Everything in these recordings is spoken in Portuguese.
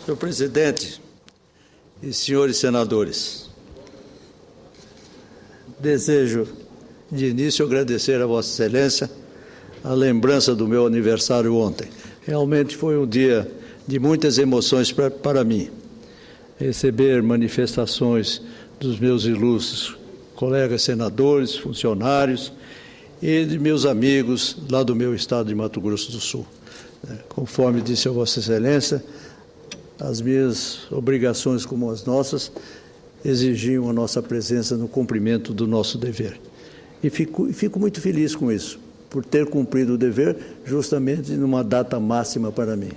Senhor presidente e senhores senadores, desejo de início agradecer a Vossa Excelência a lembrança do meu aniversário ontem. Realmente foi um dia de muitas emoções para mim. Receber manifestações dos meus ilustres colegas senadores, funcionários e de meus amigos lá do meu estado de Mato Grosso do Sul. Conforme disse a Vossa Excelência, as minhas obrigações como as nossas exigiam a nossa presença no cumprimento do nosso dever. E fico muito feliz com isso, por ter cumprido o dever justamente numa data máxima para mim.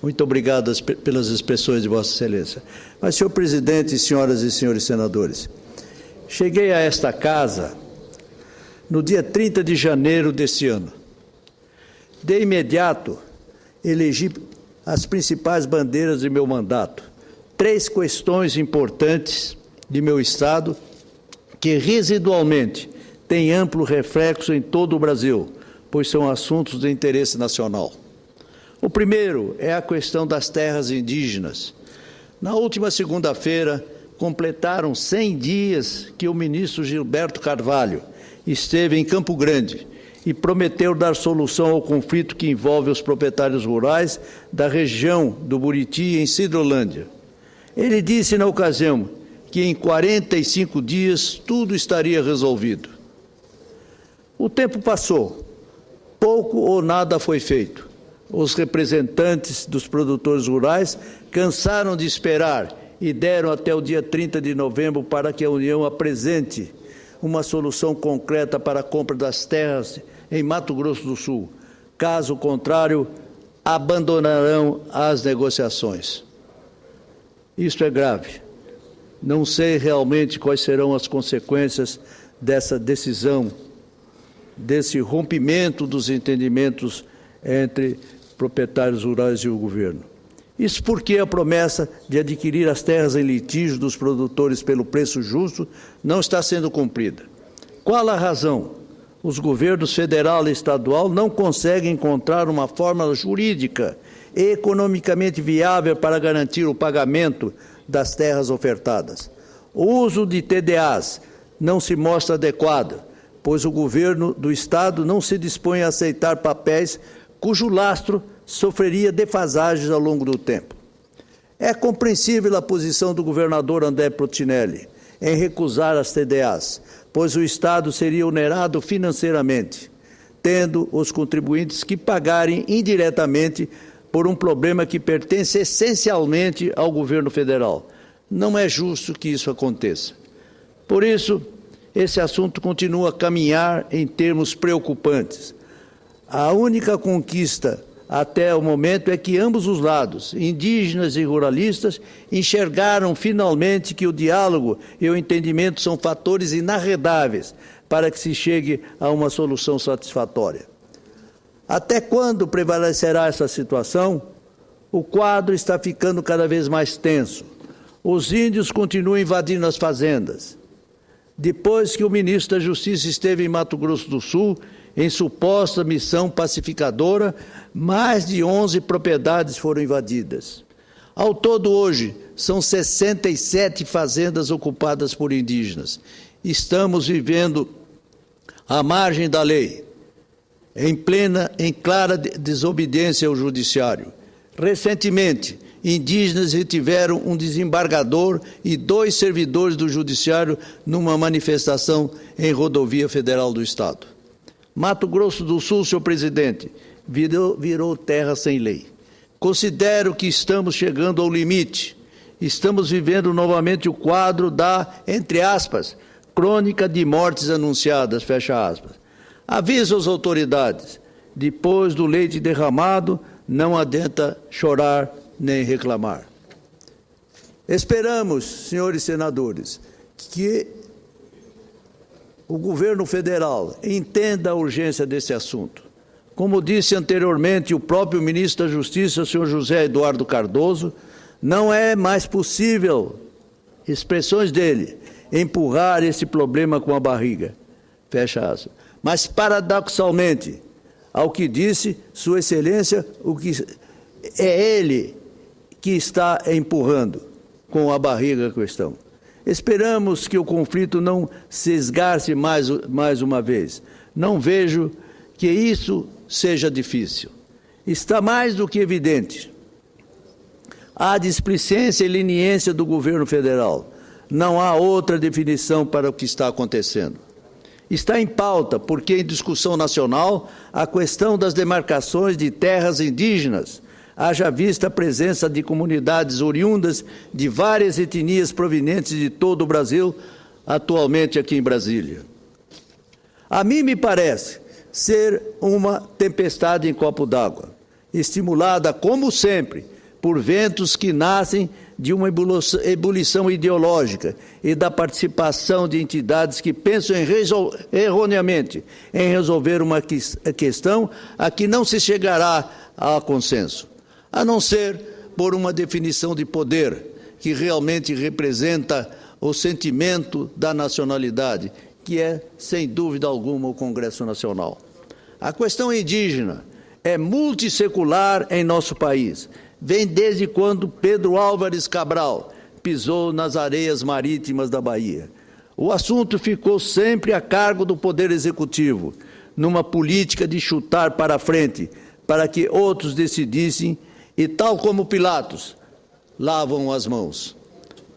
Muito obrigado pelas expressões de Vossa Excelência. Mas, senhor presidente, senhoras e senhores senadores, cheguei a esta casa no dia 30 de janeiro deste ano. De imediato, elegi as principais bandeiras de meu mandato. 3 questões importantes de meu Estado que residualmente têm amplo reflexo em todo o Brasil, pois são assuntos de interesse nacional. O primeiro é a questão das terras indígenas. Na última segunda-feira, completaram 100 dias que o ministro Gilberto Carvalho esteve em Campo Grande e prometeu dar solução ao conflito que envolve os proprietários rurais da região do Buriti, em Sidrolândia. Ele disse na ocasião que em 45 dias tudo estaria resolvido. O tempo passou, pouco ou nada foi feito. Os representantes dos produtores rurais cansaram de esperar e deram até o dia 30 de novembro para que a União apresente uma solução concreta para a compra das terras em Mato Grosso do Sul. Caso contrário, abandonarão as negociações. Isto é grave. Não sei realmente quais serão as consequências dessa decisão, desse rompimento dos entendimentos entre proprietários rurais e o governo. Isso porque a promessa de adquirir as terras em litígio dos produtores pelo preço justo não está sendo cumprida. Qual a razão? Os governos federal e estadual não conseguem encontrar uma fórmula jurídica e economicamente viável para garantir o pagamento das terras ofertadas. O uso de TDAs não se mostra adequado, pois o governo do Estado não se dispõe a aceitar papéis cujo lastro sofreria defasagens ao longo do tempo. É compreensível a posição do governador André Plotinelli em recusar as TDAs, pois o Estado seria onerado financeiramente, tendo os contribuintes que pagarem indiretamente por um problema que pertence essencialmente ao governo federal. Não é justo que isso aconteça. Por isso, esse assunto continua a caminhar em termos preocupantes. A única conquista até o momento é que ambos os lados, indígenas e ruralistas, enxergaram finalmente que o diálogo e o entendimento são fatores inarredáveis para que se chegue a uma solução satisfatória. Até quando prevalecerá essa situação? O quadro está ficando cada vez mais tenso. Os índios continuam invadindo as fazendas. Depois que o ministro da Justiça esteve em Mato Grosso do Sul, em suposta missão pacificadora, mais de 11 propriedades foram invadidas. Ao todo, hoje, são 67 fazendas ocupadas por indígenas. Estamos vivendo à margem da lei, em clara desobediência ao judiciário. Recentemente, indígenas retiveram um desembargador e 2 servidores do judiciário numa manifestação em rodovia federal do Estado. Mato Grosso do Sul, senhor presidente, virou terra sem lei. Considero que estamos chegando ao limite. Estamos vivendo novamente o quadro da, entre aspas, crônica de mortes anunciadas, fecha aspas. Aviso às autoridades, depois do leite derramado, não adianta chorar nem reclamar. Esperamos, senhores senadores, que o governo federal entenda a urgência desse assunto. Como disse anteriormente o próprio ministro da Justiça, o senhor José Eduardo Cardoso, não é mais possível, expressões dele, empurrar esse problema com a barriga, fecha aspas. Mas, paradoxalmente, ao que disse Sua Excelência, o que é ele que está empurrando com a barriga a questão. Esperamos que o conflito não se esgarce mais uma vez. Não vejo que isso seja difícil. Está mais do que evidente a displicência e leniência do governo federal. Não há outra definição para o que está acontecendo. Está em pauta, porque em discussão nacional, a questão das demarcações de terras indígenas, haja vista a presença de comunidades oriundas de várias etnias provenientes de todo o Brasil, atualmente aqui em Brasília. A mim me parece ser uma tempestade em copo d'água, estimulada, como sempre, por ventos que nascem de uma ebulição ideológica e da participação de entidades que pensam erroneamente em resolver uma questão a que não se chegará a consenso, a não ser por uma definição de poder que realmente representa o sentimento da nacionalidade, que é, sem dúvida alguma, o Congresso Nacional. A questão indígena é multissecular em nosso país. Vem desde quando Pedro Álvares Cabral pisou nas areias marítimas da Bahia. O assunto ficou sempre a cargo do Poder Executivo, numa política de chutar para frente, para que outros decidissem, e tal como Pilatos, lavam as mãos.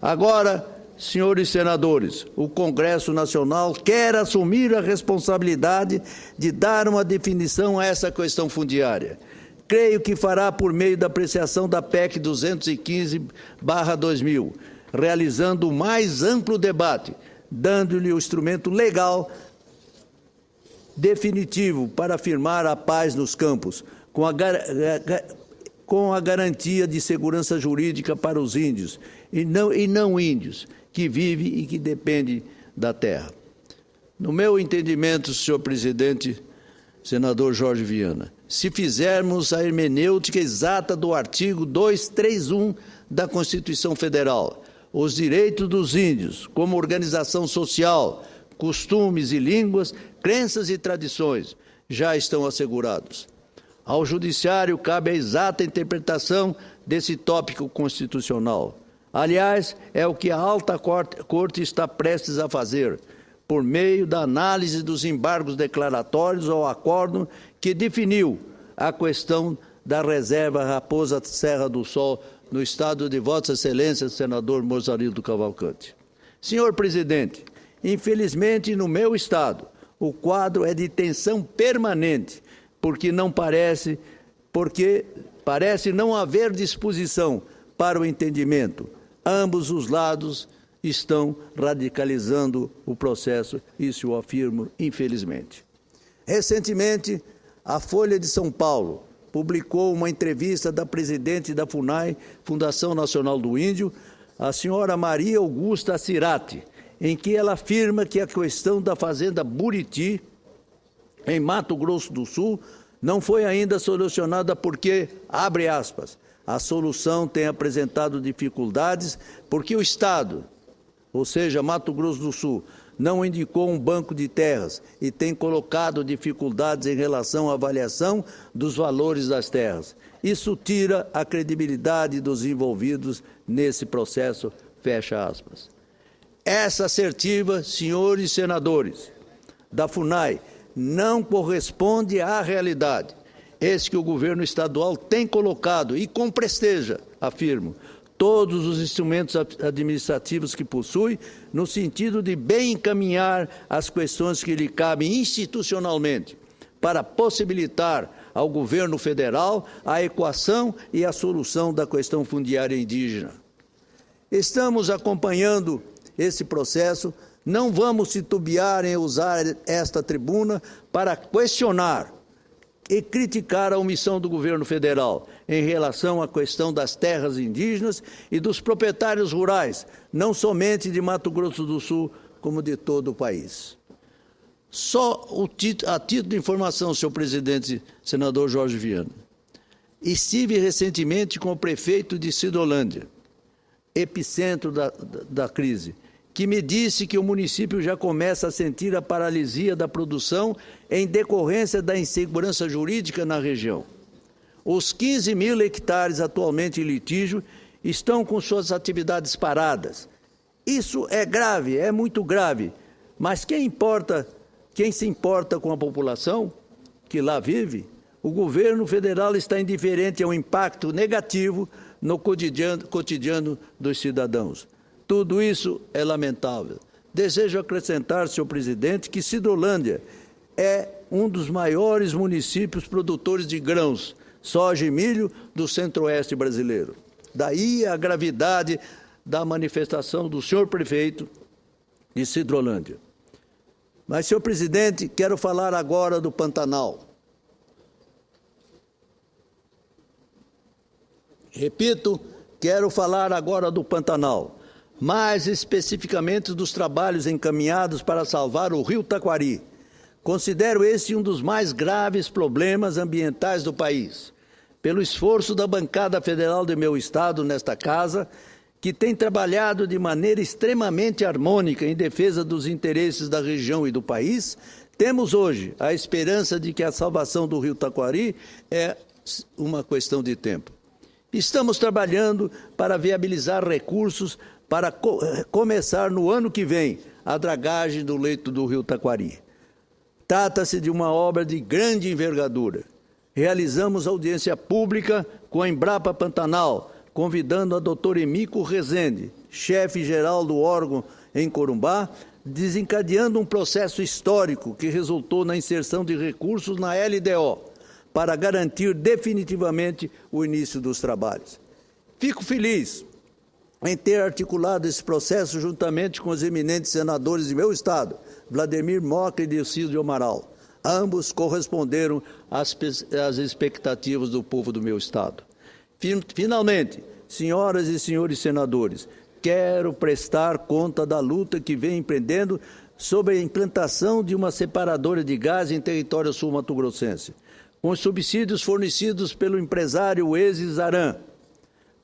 Agora, senhores senadores, o Congresso Nacional quer assumir a responsabilidade de dar uma definição a essa questão fundiária. Creio que fará por meio da apreciação da PEC 215/2000, realizando o mais amplo debate, dando-lhe o instrumento legal definitivo para afirmar a paz nos campos, com a garantia de segurança jurídica para os índios e não índios, que vivem e que dependem da terra. No meu entendimento, senhor presidente, senador Jorge Viana, se fizermos a hermenêutica exata do artigo 231 da Constituição Federal, os direitos dos índios, como organização social, costumes e línguas, crenças e tradições, já estão assegurados. Ao Judiciário cabe a exata interpretação desse tópico constitucional. Aliás, é o que a Alta Corte está prestes a fazer, por meio da análise dos embargos declaratórios ao acordo que definiu a questão da reserva Raposa Serra do Sol no estado de Vossa Excelência, senador Mozarildo Cavalcante. Senhor presidente, infelizmente no meu estado o quadro é de tensão permanente, porque parece não haver disposição para o entendimento. Ambos os lados estão radicalizando o processo, isso eu afirmo, infelizmente. Recentemente, a Folha de São Paulo publicou uma entrevista da presidente da FUNAI, Fundação Nacional do Índio, a senhora Maria Augusta Cirati, em que ela afirma que a questão da fazenda Buriti, em Mato Grosso do Sul, não foi ainda solucionada porque, abre aspas, a solução tem apresentado dificuldades porque o Estado, ou seja, Mato Grosso do Sul, não indicou um banco de terras e tem colocado dificuldades em relação à avaliação dos valores das terras. Isso tira a credibilidade dos envolvidos nesse processo, fecha aspas. Essa assertiva, senhores senadores da FUNAI, não corresponde à realidade. Esse que o governo estadual tem colocado, e com presteja, afirmo, todos os instrumentos administrativos que possui, no sentido de bem encaminhar as questões que lhe cabem institucionalmente, para possibilitar ao governo federal a equação e a solução da questão fundiária indígena. Estamos acompanhando esse processo, não vamos titubear em usar esta tribuna para questionar e criticar a omissão do governo federal em relação à questão das terras indígenas e dos proprietários rurais, não somente de Mato Grosso do Sul, como de todo o país. Só a título de informação, senhor presidente, senador Jorge Viana, estive recentemente com o prefeito de Sidolândia, epicentro da crise, que me disse que o município já começa a sentir a paralisia da produção em decorrência da insegurança jurídica na região. Os 15 mil hectares atualmente em litígio estão com suas atividades paradas. Isso é grave, é muito grave, mas quem se importa com a população que lá vive? O governo federal está indiferente ao impacto negativo no cotidiano dos cidadãos. Tudo isso é lamentável. Desejo acrescentar, senhor presidente, que Sidrolândia é um dos maiores municípios produtores de grãos, soja e milho do centro-oeste brasileiro. Daí a gravidade da manifestação do senhor prefeito de Sidrolândia. Mas, senhor presidente, quero falar agora do Pantanal. Repito, quero falar agora do Pantanal, mais especificamente dos trabalhos encaminhados para salvar o rio Taquari. Considero esse um dos mais graves problemas ambientais do país. Pelo esforço da bancada federal do meu estado nesta casa, que tem trabalhado de maneira extremamente harmônica em defesa dos interesses da região e do país, temos hoje a esperança de que a salvação do rio Taquari é uma questão de tempo. Estamos trabalhando para viabilizar recursos para começar no ano que vem a dragagem do leito do rio Taquari. Trata-se de uma obra de grande envergadura. Realizamos audiência pública com a Embrapa Pantanal, convidando a doutora Emico Rezende, chefe-geral do órgão em Corumbá, desencadeando um processo histórico que resultou na inserção de recursos na LDO, para garantir definitivamente o início dos trabalhos. Fico feliz em ter articulado esse processo juntamente com os eminentes senadores de meu estado, Vladimir Moca e Delcídio Amaral. Ambos corresponderam às expectativas do povo do meu estado. Finalmente, senhoras e senhores senadores, quero prestar conta da luta que vem empreendendo sobre a implantação de uma separadora de gás em território sul-mato-grossense. Com os subsídios fornecidos pelo empresário Ezes Aran,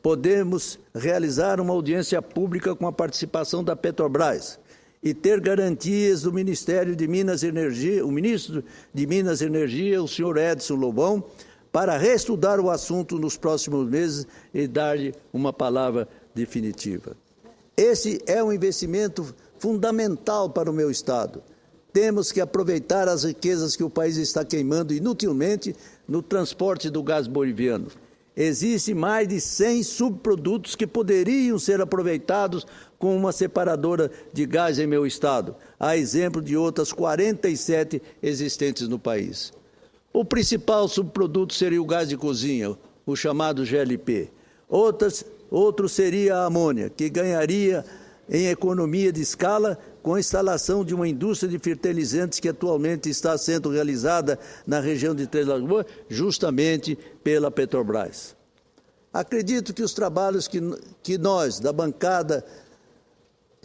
podemos realizar uma audiência pública com a participação da Petrobras e ter garantias do Ministério de Minas e Energia, o ministro de Minas e Energia, o senhor Edson Lobão, para reestudar o assunto nos próximos meses e dar-lhe uma palavra definitiva. Esse é um investimento fundamental para o meu estado. Temos que aproveitar as riquezas que o país está queimando inutilmente no transporte do gás boliviano. Existem mais de 100 subprodutos que poderiam ser aproveitados com uma separadora de gás em meu estado, a exemplo de outras 47 existentes no país. O principal subproduto seria o gás de cozinha, o chamado GLP. Outro seria a amônia, que ganharia em economia de escala com a instalação de uma indústria de fertilizantes que atualmente está sendo realizada na região de Três Lagoas, justamente pela Petrobras. Acredito que os trabalhos que nós, da bancada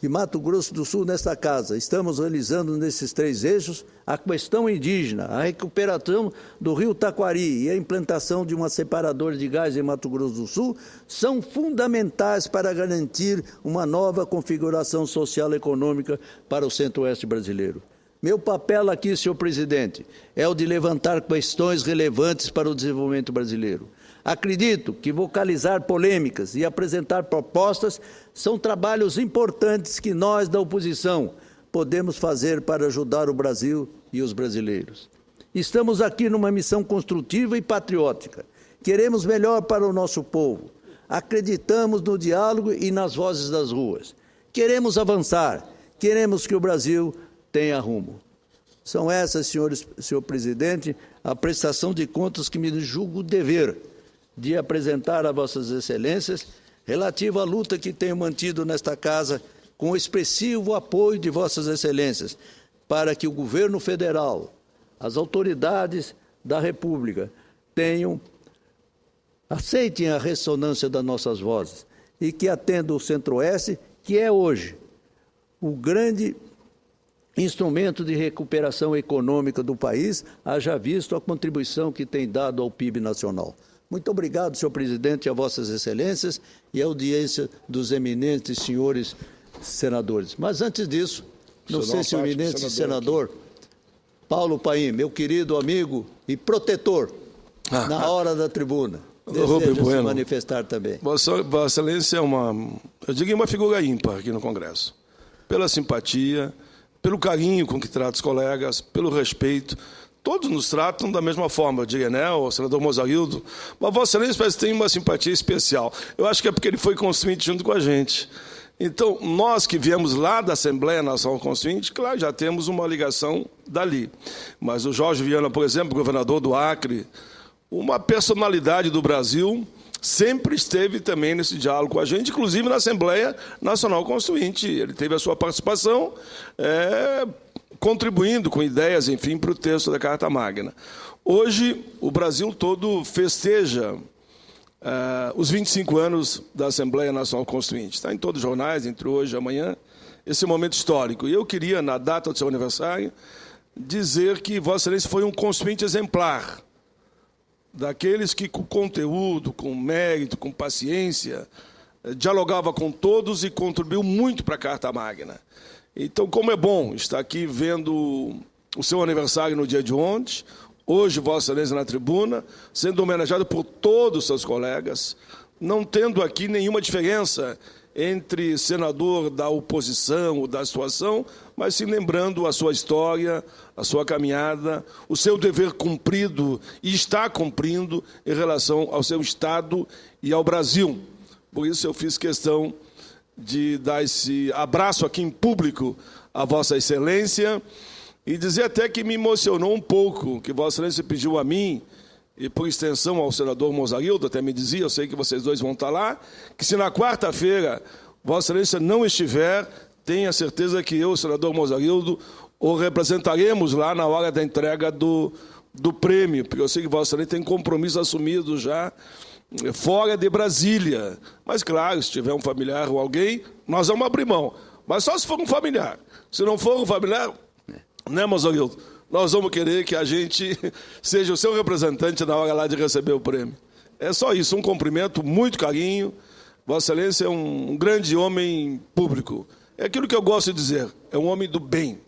de Mato Grosso do Sul, nesta casa, estamos realizando nesses 3 eixos, a questão indígena, a recuperação do rio Taquari e a implantação de uma separadora de gás em Mato Grosso do Sul, são fundamentais para garantir uma nova configuração social e econômica para o centro-oeste brasileiro. Meu papel aqui, senhor presidente, é o de levantar questões relevantes para o desenvolvimento brasileiro. Acredito que vocalizar polêmicas e apresentar propostas são trabalhos importantes que nós, da oposição, podemos fazer para ajudar o Brasil e os brasileiros. Estamos aqui numa missão construtiva e patriótica. Queremos melhor para o nosso povo. Acreditamos no diálogo e nas vozes das ruas. Queremos avançar. Queremos que o Brasil tenha rumo. São essas, senhor presidente, a prestação de contas que me julgo dever de apresentar a vossas excelências, relativa à luta que tenho mantido nesta casa, com o expressivo apoio de vossas excelências, para que o governo federal, as autoridades da República, aceitem a ressonância das nossas vozes e que atendam o Centro-Oeste, que é hoje o grande instrumento de recuperação econômica do país, haja visto a contribuição que tem dado ao PIB nacional. Muito obrigado, senhor presidente, a vossas excelências e à audiência dos eminentes senhores senadores. Mas antes disso, não sei se o eminente senador Paulo Paim, meu querido amigo e protetor, na hora da tribuna. Deseja se manifestar também. Vossa Excelência é uma figura ímpar aqui no Congresso. Pela simpatia, pelo carinho com que trata os colegas, pelo respeito. Todos nos tratam da mesma forma, o Direnel, o senador Mozarildo, mas Vossa Excelência parece que tem uma simpatia especial. Eu acho que é porque ele foi constituinte junto com a gente. Então, nós que viemos lá da Assembleia Nacional Constituinte, claro, já temos uma ligação dali. Mas o Jorge Viana, por exemplo, governador do Acre, uma personalidade do Brasil, sempre esteve também nesse diálogo com a gente, inclusive na Assembleia Nacional Constituinte. Ele teve a sua participação, contribuindo com ideias, enfim, para o texto da Carta Magna. Hoje, o Brasil todo festeja os 25 anos da Assembleia Nacional Constituinte. Está em todos os jornais, entre hoje e amanhã, esse momento histórico. E eu queria, na data do seu aniversário, dizer que Vossa Excelência foi um constituinte exemplar, daqueles que, com conteúdo, com mérito, com paciência, dialogava com todos e contribuiu muito para a Carta Magna. Então, como é bom estar aqui vendo o seu aniversário no dia de ontem, hoje, Vossa Excelência na tribuna, sendo homenageado por todos os seus colegas, não tendo aqui nenhuma diferença entre senador da oposição ou da situação, mas sim lembrando a sua história, a sua caminhada, o seu dever cumprido e está cumprindo em relação ao seu Estado e ao Brasil. Por isso eu fiz questão de dar esse abraço aqui em público a Vossa Excelência e dizer até que me emocionou um pouco, que Vossa Excelência pediu a mim, e por extensão ao senador Mozarildo, até me dizia, eu sei que vocês dois vão estar lá, que se na quarta-feira Vossa Excelência não estiver, tenha certeza que eu, o senador Mozarildo, o representaremos lá na hora da entrega do prêmio, porque eu sei que Vossa Excelência tem compromisso assumido já fora de Brasília. Mas, claro, se tiver um familiar ou alguém, nós vamos abrir mão. Mas só se for um familiar. Se não for um familiar, né, Mozarildo? Nós vamos querer que a gente seja o seu representante na hora lá de receber o prêmio. É só isso, um cumprimento, muito carinho. Vossa Excelência é um grande homem público. É aquilo que eu gosto de dizer, é um homem do bem.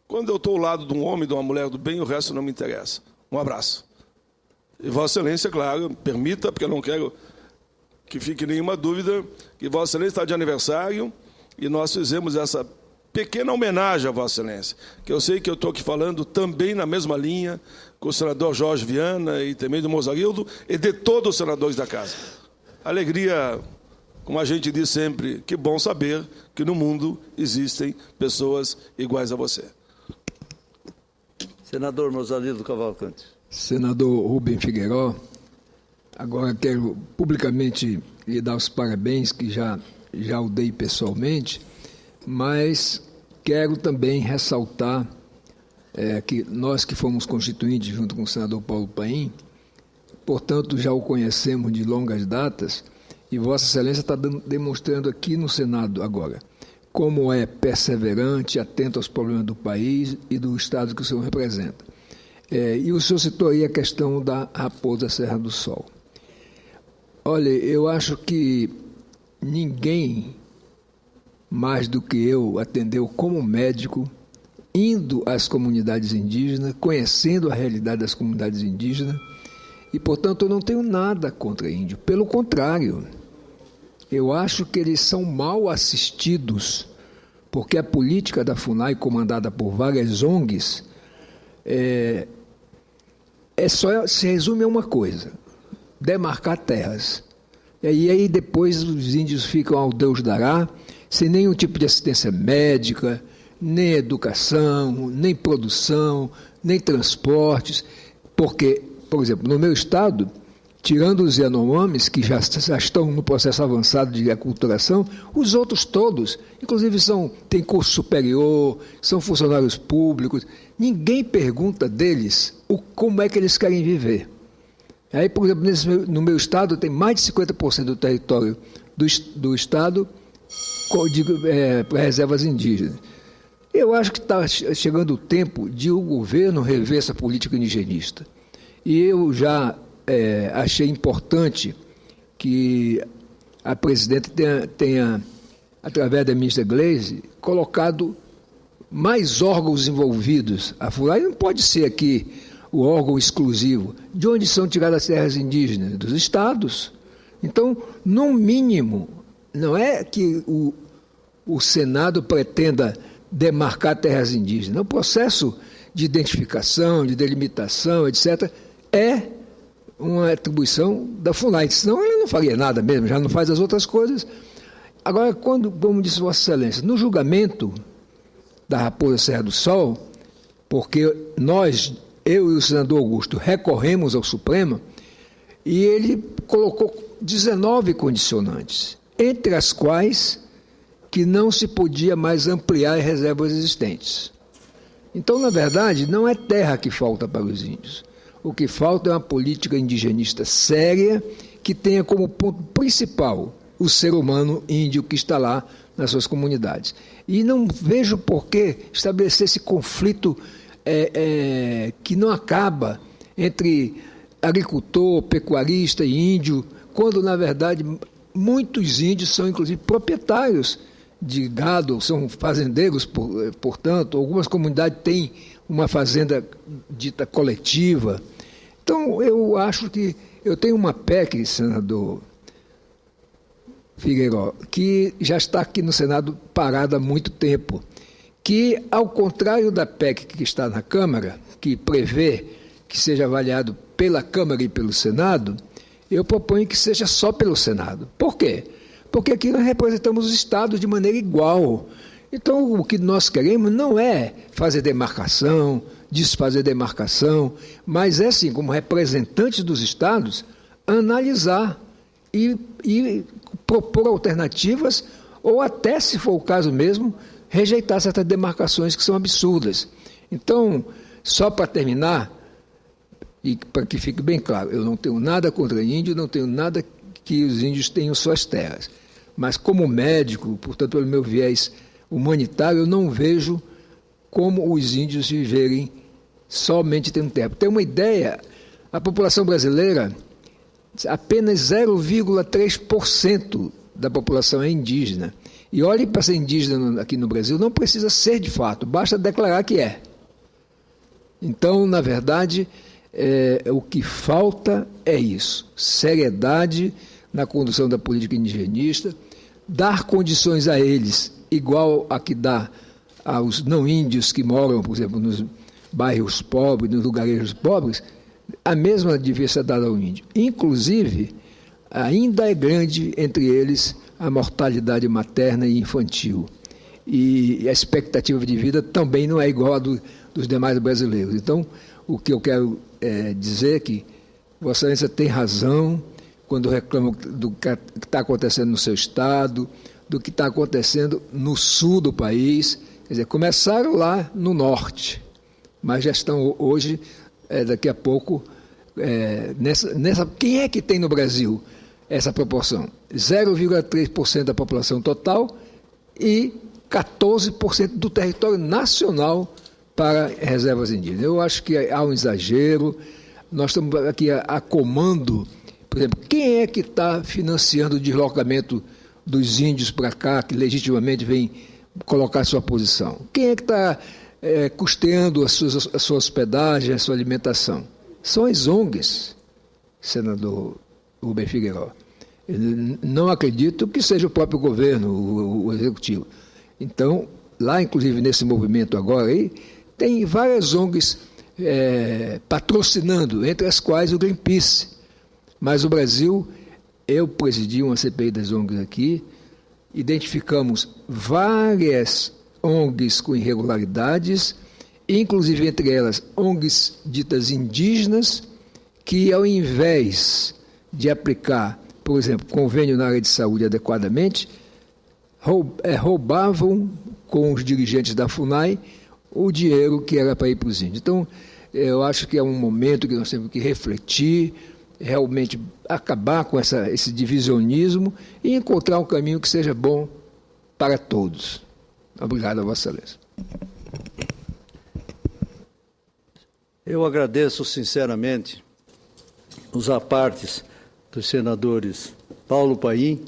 Quando eu estou ao lado de um homem, de uma mulher do bem, o resto não me interessa. Um abraço. E Vossa Excelência, claro, permita, porque eu não quero que fique nenhuma dúvida, que Vossa Excelência está de aniversário e nós fizemos essa pequena homenagem a Vossa Excelência, que eu sei que eu estou aqui falando também na mesma linha com o senador Jorge Viana e também do Mozarildo e de todos os senadores da Casa. Alegria, como a gente diz sempre, que bom saber que no mundo existem pessoas iguais a você. Senador Mozarildo Cavalcante. Senador Rubem Figueiró, agora quero publicamente lhe dar os parabéns, que já o dei pessoalmente, mas quero também ressaltar que nós que fomos constituintes junto com o senador Paulo Paim, portanto já o conhecemos de longas datas, e Vossa Excelência está demonstrando aqui no Senado agora como é perseverante, atento aos problemas do país e do Estado que o senhor representa. E o senhor citou aí a questão da Raposa Serra do Sol. Olha, eu acho que ninguém mais do que eu atendeu como médico, indo às comunidades indígenas, conhecendo a realidade das comunidades indígenas, e, portanto, eu não tenho nada contra índio. Pelo contrário, eu acho que eles são mal assistidos, porque a política da FUNAI, comandada por várias ONGs, se resume a uma coisa: demarcar terras. E aí depois os índios ficam ao Deus dará, sem nenhum tipo de assistência médica, nem educação, nem produção, nem transportes, porque, por exemplo, no meu estado, tirando os Yanomamis, que já estão no processo avançado de aculturação, os outros todos, inclusive têm curso superior, são funcionários públicos, ninguém pergunta deles como é que eles querem viver. Aí, por exemplo, no meu estado, tem mais de 50% do território do estado para reservas indígenas. Eu acho que está chegando o tempo de o governo rever essa política indigenista. E eu já achei importante que a presidenta tenha, através da ministra Gleisi, colocado mais órgãos envolvidos. A FUNAI não pode ser aqui o órgão exclusivo. De onde são tiradas as terras indígenas? Dos estados. Então, no mínimo, não é que o Senado pretenda demarcar terras indígenas. O processo de identificação, de delimitação, etc., é uma atribuição da FUNAI, senão ele não faria nada mesmo, já não faz as outras coisas. Agora, como disse Vossa Excelência, no julgamento da Raposa Serra do Sol, porque eu e o senador Augusto, recorremos ao Supremo, e ele colocou 19 condicionantes, entre as quais que não se podia mais ampliar as reservas existentes. Então, na verdade, não é terra que falta para os índios. O que falta é uma política indigenista séria que tenha como ponto principal o ser humano índio que está lá nas suas comunidades. E não vejo por que estabelecer esse conflito que não acaba entre agricultor, pecuarista e índio, quando, na verdade, muitos índios são, inclusive, proprietários de gado, são fazendeiros, portanto, algumas comunidades têm uma fazenda dita coletiva. Então, eu acho que eu tenho uma PEC, senador Figueiró, que já está aqui no Senado parada há muito tempo, que, ao contrário da PEC que está na Câmara, que prevê que seja avaliado pela Câmara e pelo Senado, eu proponho que seja só pelo Senado. Por quê? Porque aqui nós representamos os estados de maneira igual. Então, o que nós queremos não é fazer demarcação, desfazer demarcação, mas é, sim, como representantes dos estados, analisar e propor alternativas, ou até, se for o caso mesmo, rejeitar certas demarcações que são absurdas. Então, só para terminar, e para que fique bem claro, eu não tenho nada contra índio, não tenho nada que os índios tenham suas terras. Mas, como médico, portanto, pelo meu viés humanitário, eu não vejo como os índios viverem somente tendo terra. Para ter uma ideia, a população brasileira, apenas 0,3% da população é indígena. E olhe, para ser indígena aqui no Brasil, não precisa ser de fato, basta declarar que é. Então, na verdade, o que falta é isso: seriedade na condução da política indigenista, dar condições a eles, igual a que dá aos não-índios que moram, por exemplo, nos bairros pobres, nos lugarejos pobres, a mesma devia ser dada ao índio. Inclusive, ainda é grande entre eles a mortalidade materna e infantil. E a expectativa de vida também não é igual à dos demais brasileiros. Então, o que eu quero dizer é que Vossa Excelência tem razão quando reclama do que está acontecendo no seu estado, do que está acontecendo no sul do país. Quer dizer, começaram lá no norte, mas já estão hoje, daqui a pouco, nessa. Quem é que tem no Brasil essa proporção? 0,3% da população total e 14% do território nacional para reservas indígenas. Eu acho que há um exagero. Nós estamos aqui a comando. Por exemplo, quem é que está financiando o deslocamento dos índios para cá, que legitimamente vem colocar sua posição? Quem é que está custeando a sua hospedagem, a sua alimentação? São as ONGs, senador Rubem Figueiró. Eu não acredito que seja o próprio governo, o executivo. Então, lá, inclusive, nesse movimento agora aí, tem várias ONGs patrocinando, entre as quais o Greenpeace. Mas o Brasil, eu presidi uma CPI das ONGs aqui, identificamos várias ONGs com irregularidades, inclusive entre elas ONGs ditas indígenas, que ao invés de aplicar, por exemplo, convênio na área de saúde adequadamente, roubavam com os dirigentes da FUNAI o dinheiro que era para ir para os índios. Então, eu acho que é um momento que nós temos que refletir, realmente acabar com esse divisionismo e encontrar um caminho que seja bom para todos. Obrigado a Vossa Excelência. Eu agradeço sinceramente os apartes dos senadores Paulo Paim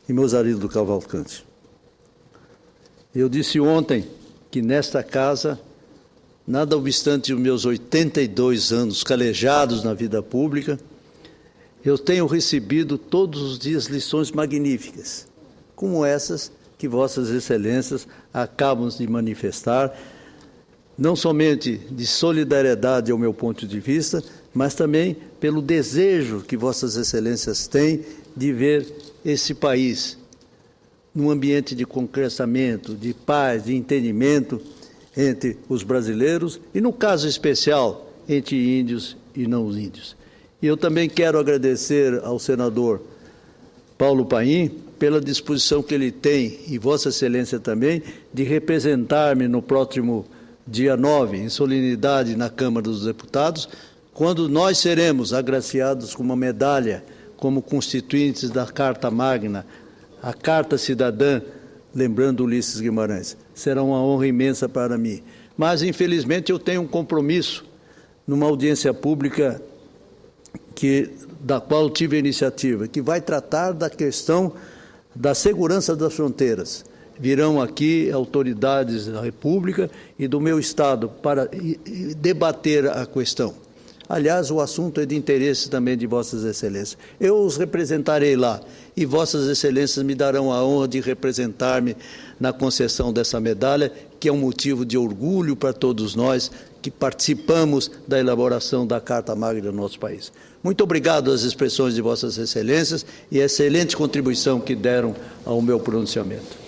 e Mozarido Cavalcante. Eu disse ontem que nesta casa nada obstante os meus 82 anos calejados na vida pública, eu tenho recebido todos os dias lições magníficas, como essas que Vossas Excelências acabam de manifestar, não somente de solidariedade ao meu ponto de vista, mas também pelo desejo que Vossas Excelências têm de ver esse país num ambiente de concretamento, de paz, de entendimento entre os brasileiros e, no caso especial, entre índios e não índios. E eu também quero agradecer ao senador Paulo Paim pela disposição que ele tem, e Vossa Excelência também, de representar-me no próximo dia 9, em solenidade na Câmara dos Deputados, quando nós seremos agraciados com uma medalha como constituintes da Carta Magna, a Carta Cidadã, lembrando Ulisses Guimarães. Será uma honra imensa para mim. Mas, infelizmente, eu tenho um compromisso numa audiência pública da qual tive a iniciativa, que vai tratar da questão da segurança das fronteiras. Virão aqui autoridades da República e do meu Estado para debater a questão. Aliás, o assunto é de interesse também de Vossas Excelências. Eu os representarei lá e Vossas Excelências me darão a honra de representar-me na concessão dessa medalha, que é um motivo de orgulho para todos nós que participamos da elaboração da Carta Magna do nosso país. Muito obrigado às expressões de Vossas Excelências e a excelente contribuição que deram ao meu pronunciamento.